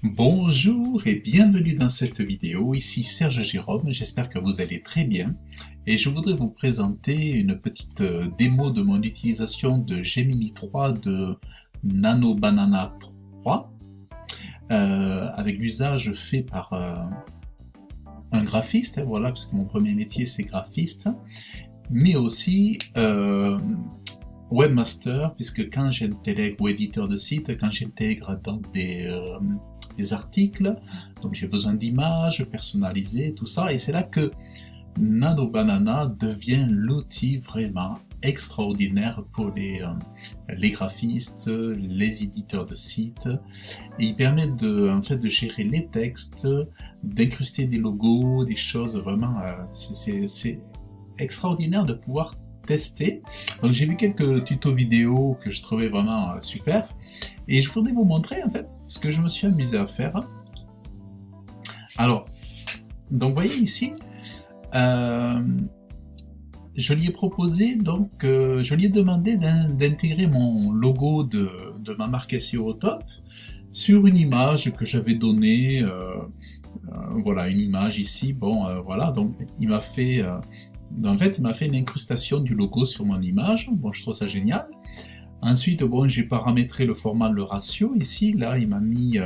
Bonjour et bienvenue dans cette vidéo, ici Serge Jérôme, j'espère que vous allez très bien et je voudrais vous présenter une petite démo de mon utilisation de Gemini 3 de Nano Banana 3 avec l'usage fait par un graphiste, voilà, parce que mon premier métier c'est graphiste, mais aussi webmaster, puisque quand j'intègre, ou éditeur de site, quand j'intègre donc des articles, donc j'ai besoin d'images personnalisées, tout ça, et c'est là que Nano Banana devient l'outil vraiment extraordinaire pour les graphistes, les éditeurs de sites, et il permet en fait, de gérer les textes, d'incruster des logos, des choses vraiment, c'est extraordinaire de pouvoir tester. Donc j'ai vu quelques tutos vidéo que je trouvais vraiment super, et je voudrais vous montrer en fait ce que je me suis amusé à faire. Alors, donc vous voyez ici, je lui ai proposé, donc je lui ai demandé d'intégrer mon logo de ma marque SEO au top sur une image que j'avais donnée, voilà, une image ici, bon voilà, donc il m'a fait en fait, il m'a fait une incrustation du logo sur mon image. Bon, je trouve ça génial. Ensuite, bon, j'ai paramétré le format, le ratio ici. Là, il m'a mis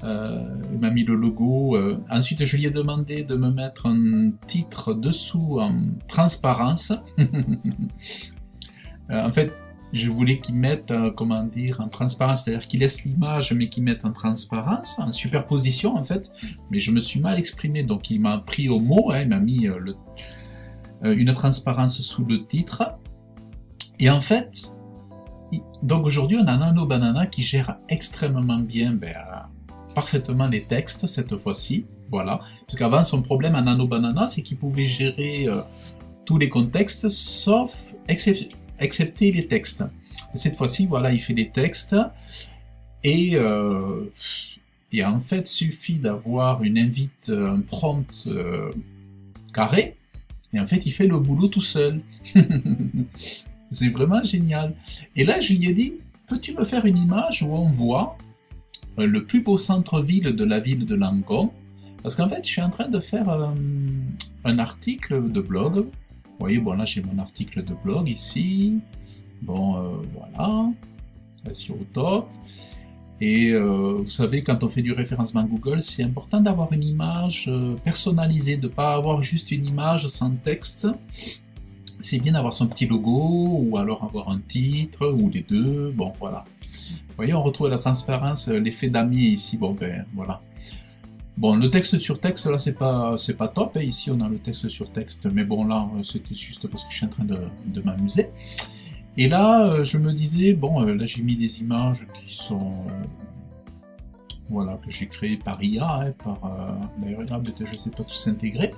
le logo. Ensuite, je lui ai demandé de me mettre un titre dessous en transparence. En fait, je voulais qu'il mette, comment dire, en transparence, c'est-à-dire qu'il laisse l'image, mais qu'il mette en transparence, en superposition, en fait. Mais je me suis mal exprimé, donc il m'a pris au mot, hein, il m'a mis une transparence sous le titre. Et en fait, donc aujourd'hui on a Nano Banana qui gère extrêmement bien, parfaitement les textes cette fois-ci, voilà. Parce qu'avant son problème à Nano Banana, c'est qu'il pouvait gérer tous les contextes, sauf excepté les textes. Et cette fois-ci, voilà, il fait les textes et en fait, suffit d'avoir une invite, un prompt carré. Et en fait, il fait le boulot tout seul. C'est vraiment génial. Et là, je lui ai dit, peux-tu me faire une image où on voit le plus beau centre-ville de la ville de Langon? Parce qu'en fait, je suis en train de faire un article de blog. Vous voyez, bon là, j'ai mon article de blog ici. Bon, voilà. C'est au top. Et vous savez, quand on fait du référencement Google, c'est important d'avoir une image personnalisée, de ne pas avoir juste une image sans texte. C'est bien d'avoir son petit logo, ou alors avoir un titre, ou les deux, bon voilà. Vous voyez, on retrouve la transparence, l'effet damier ici, bon ben voilà. Bon, le texte sur texte, là, c'est pas top, hein. Ici on a le texte sur texte, mais bon là, c'était juste parce que je suis en train de m'amuser. Et là, je me disais, bon, là j'ai mis des images qui sont, voilà, que j'ai créées par IA, hein, d'ailleurs, je ne sais pas tous intégrer.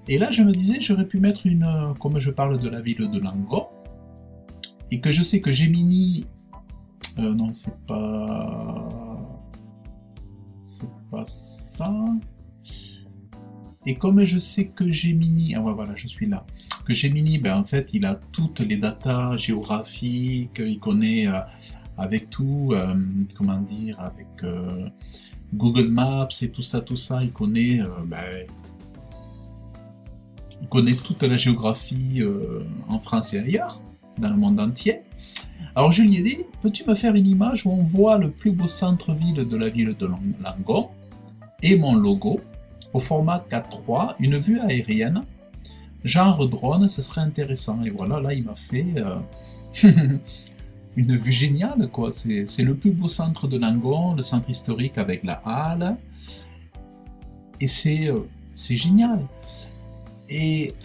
Et là, je me disais, j'aurais pu mettre comme je parle de la ville de Langon, et que je sais que Gemini, non, c'est pas ça. Et comme je sais que Gemini, ah ouais, voilà, je suis là, que Gemini, en fait, il a toutes les datas géographiques, il connaît avec tout, comment dire, avec Google Maps et tout ça, il connaît, toute la géographie en France et ailleurs, dans le monde entier. Alors je lui ai dit, peux-tu me faire une image où on voit le plus beau centre-ville de la ville de Langon et mon logo au format 4:3, une vue aérienne, genre drone, ce serait intéressant. Et voilà, là il m'a fait une vue géniale, quoi. C'est le plus beau centre de Langon, le centre historique avec la halle, et c'est génial. Et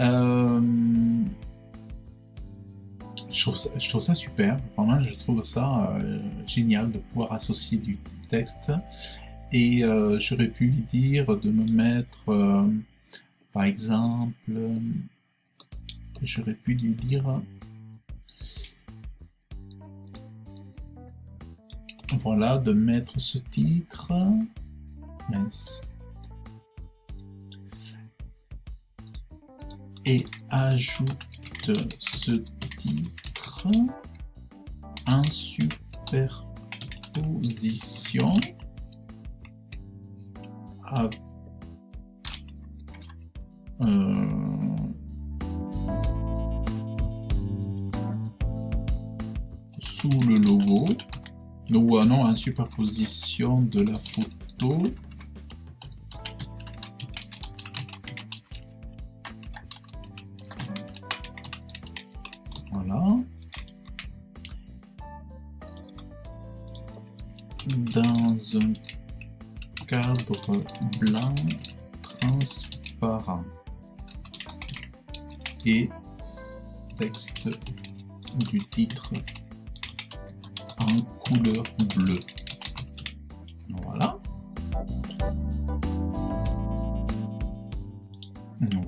je trouve ça super, vraiment, je trouve ça génial de pouvoir associer du texte. Et j'aurais pu lui dire de me mettre, par exemple, j'aurais pu lui dire, voilà, de mettre ce titre, mince, et ajoute ce titre en superposition à, euh, sous le logo, ou non, en superposition de la photo. Voilà. Dans un cadre blanc transparent. Et texte du titre en couleur bleue. Voilà.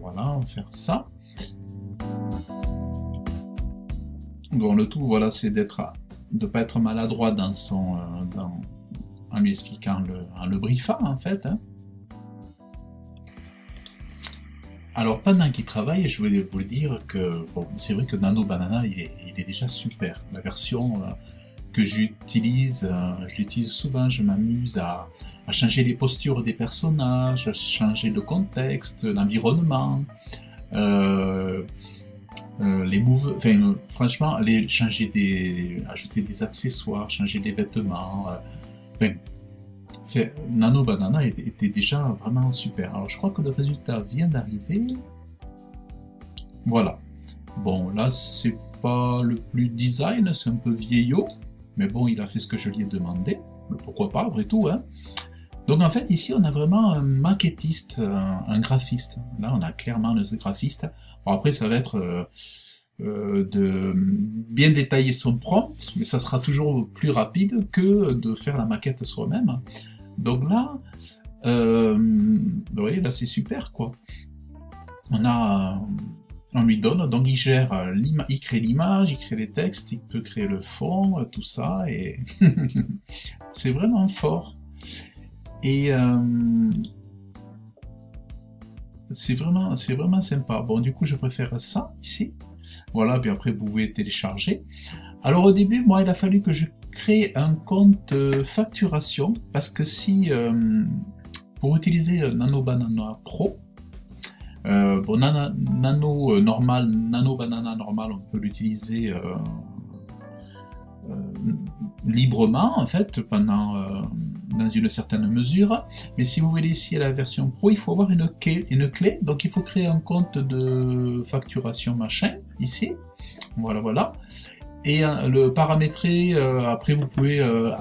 Voilà, on va faire ça. Bon, le tout, voilà, c'est de ne pas être maladroit dans son, en lui expliquant en le briefant, en fait. Hein. Alors, pendant qu'il travaille, je voulais vous dire que, bon, c'est vrai que Nano Banana, il est déjà super. La version que j'utilise, je l'utilise souvent, je m'amuse à changer les postures des personnages, à changer le contexte, l'environnement, les moves, enfin, franchement, ajouter des accessoires, changer des vêtements, Nano Banana était déjà vraiment super. Alors je crois que le résultat vient d'arriver. Voilà. Bon, là c'est pas le plus design, c'est un peu vieillot, mais bon, il a fait ce que je lui ai demandé. Mais pourquoi pas, après tout, hein. Donc en fait, ici, on a vraiment un maquettiste, un graphiste. Là, on a clairement le graphiste. Bon, après, ça va être de bien détailler son prompt, mais ça sera toujours plus rapide que de faire la maquette soi-même. Donc là, vous voyez, là c'est super quoi. On lui donne, donc il gère, il crée l'image, il crée les textes, il peut créer le fond, tout ça, et c'est vraiment fort. Et c'est vraiment sympa. Bon, du coup, je préfère ça ici. Voilà, puis après, vous pouvez télécharger. Alors au début, moi, il a fallu que je crée un compte facturation, parce que si, pour utiliser Nano Banana Pro, bon, Nano Banana normal, on peut l'utiliser librement, en fait, dans une certaine mesure, mais si vous voulez ici à la version Pro, il faut avoir une clé, donc il faut créer un compte de facturation machin, ici, voilà. Et le paramétrer, après vous pouvez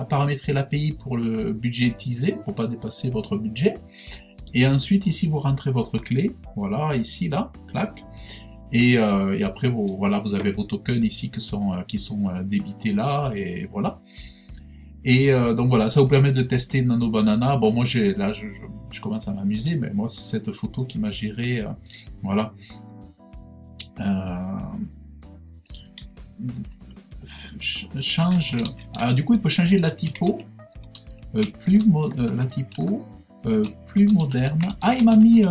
paramétrer l'API pour le budgétiser, pour pas dépasser votre budget. Et ensuite ici vous rentrez votre clé, voilà, ici, là, clac. Et après vous avez vos tokens ici qui sont débités là, et voilà. Et donc voilà, ça vous permet de tester Nano Banana. Bon, moi là je commence à m'amuser, mais moi c'est cette photo qui m'a géré, voilà. Change. Alors, du coup, il peut changer la typo, plus moderne. Ah, il m'a mis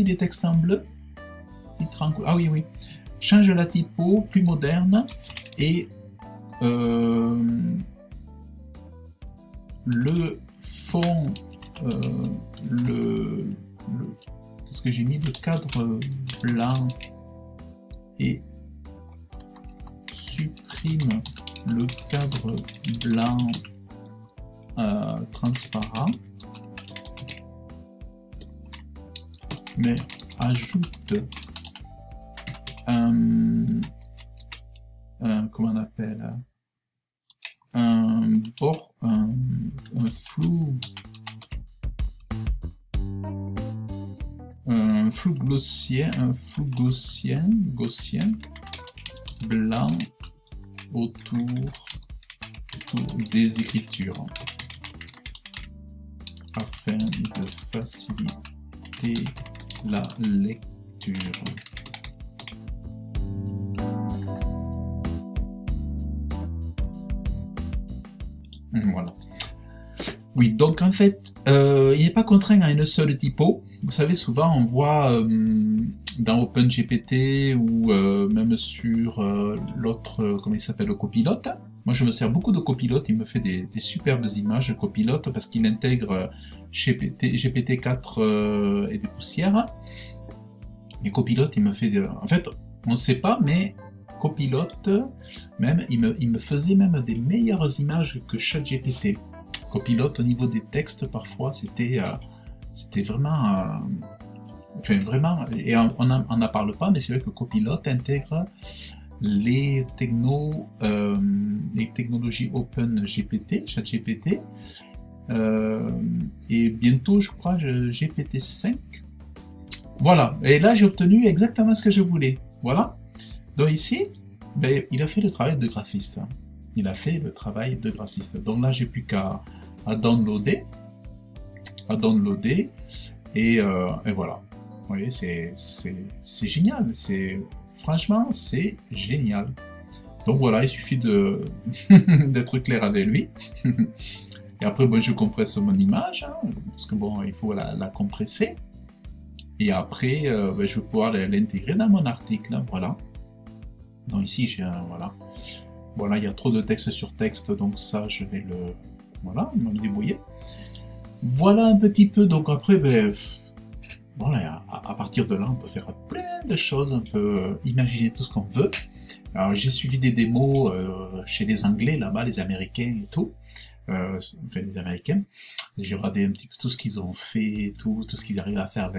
des textes en bleu. Ah oui. Change la typo, plus moderne, et le fond, qu'est-ce que j'ai mis, le cadre blanc, et supprime le cadre blanc transparent, mais ajoute comment on appelle, un flou, gaussien blanc autour des écritures, afin de faciliter la lecture. Voilà. Oui, donc en fait, il n'est pas contraint à une seule typo. Vous savez, souvent on voit dans OpenGPT ou même sur l'autre, comment il s'appelle, le copilote. Moi, je me sers beaucoup de Copilot. Il me fait des superbes images, Copilot, parce qu'il intègre GPT-4 et des poussières. Et Copilot, il me fait... En fait, on ne sait pas, mais Copilot, même, il me faisait même des meilleures images que ChatGPT. Copilot, au niveau des textes, parfois, c'était vraiment... enfin, vraiment... Et on n'en parle pas, mais c'est vrai que Copilot intègre les technologies OpenGPT, ChatGPT, et bientôt, je crois, GPT-5. Voilà, et là j'ai obtenu exactement ce que je voulais. Voilà. Donc ici, ben, il a fait le travail de graphiste. Il a fait le travail de graphiste. Donc là, j'ai plus qu'à downloader. Et voilà. Vous voyez, c'est génial. Franchement, c'est génial. Donc voilà, il suffit d'être clair avec lui. Et après, bon, je compresse mon image, hein, parce que bon, il faut la compresser. Et après, ben, je vais pouvoir l'intégrer dans mon article. Hein, voilà. Donc ici, j'ai un... Voilà. Voilà, il y a trop de texte sur texte, donc ça, je vais voilà, me débrouiller. Voilà un petit peu, donc après, ben... Voilà, à partir de là, on peut faire plein de choses, on peut imaginer tout ce qu'on veut. Alors, j'ai suivi des démos chez les Anglais, là-bas, les Américains et tout. Enfin, les Américains. J'ai regardé un petit peu tout ce qu'ils ont fait, tout ce qu'ils arrivent à faire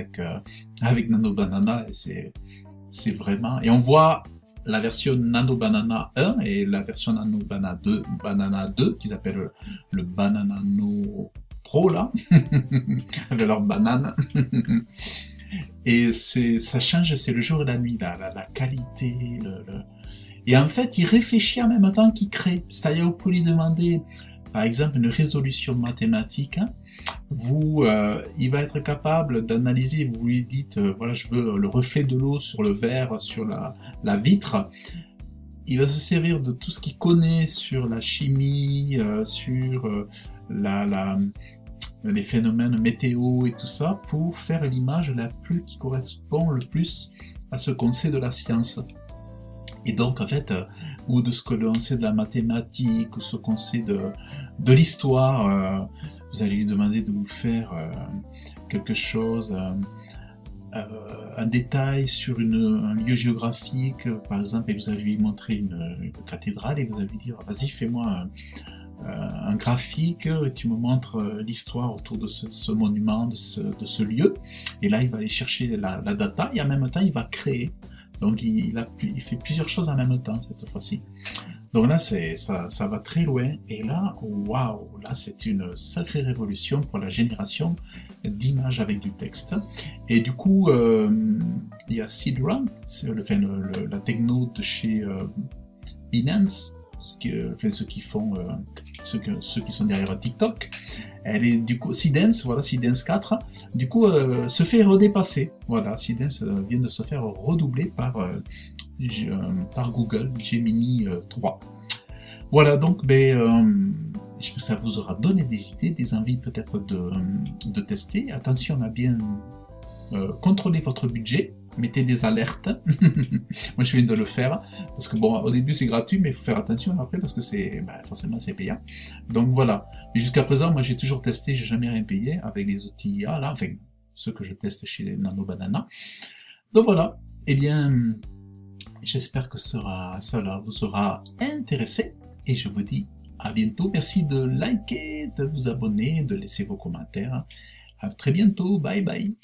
avec Nano Banana, et c'est vraiment... Et on voit la version Nano Banana 1 et la version Nano Banana 2, qu'ils appellent le Banana Nano Pro, là, avec leur banane. Et ça change, c'est le jour et la nuit, la qualité, Et en fait, il réfléchit en même temps qu'il crée. C'est-à-dire, vous pouvez lui demander, par exemple, une résolution mathématique. Hein. Il va être capable d'analyser, vous lui dites, voilà, je veux le reflet de l'eau sur le verre, sur la vitre. Il va se servir de tout ce qu'il connaît sur la chimie, sur les phénomènes météo et tout ça, pour faire l'image qui correspond le plus à ce qu'on sait de la science. Et donc, en fait, ou de ce que l'on sait de la mathématique, ou ce qu'on sait de l'histoire, vous allez lui demander de vous faire quelque chose, un détail sur un lieu géographique, par exemple, et vous allez lui montrer une cathédrale, et vous allez lui dire, vas-y, fais-moi un graphique, et tu me montres l'histoire autour de ce monument, de ce lieu, et là, il va aller chercher la data, et en même temps, il va créer. Donc il fait plusieurs choses en même temps cette fois-ci. Donc là, ça va très loin. Et là, waouh, là c'est une sacrée révolution pour la génération d'images avec du texte. Et du coup, il y a Seedra, c'est la techno de chez Binance, ceux qui sont derrière TikTok. Elle est du coup Seedance, voilà, Seedance 4, du coup se fait redépasser. Voilà, Seedance vient de se faire redoubler par Google, Gemini 3. Voilà, donc j'espère que ça vous aura donné des idées, des envies peut-être de tester. Attention à bien contrôler votre budget. Mettez des alertes. Moi, je viens de le faire. Parce que bon, au début, c'est gratuit, mais il faut faire attention après parce que forcément, c'est payant. Donc voilà. Mais jusqu'à présent, moi, j'ai toujours testé, j'ai jamais rien payé avec les outils IA, là. Enfin, ceux que je teste chez les Nano Banana. Donc voilà. Eh bien, j'espère que cela vous aura intéressé. Et je vous dis à bientôt. Merci de liker, de vous abonner, de laisser vos commentaires. À très bientôt. Bye bye.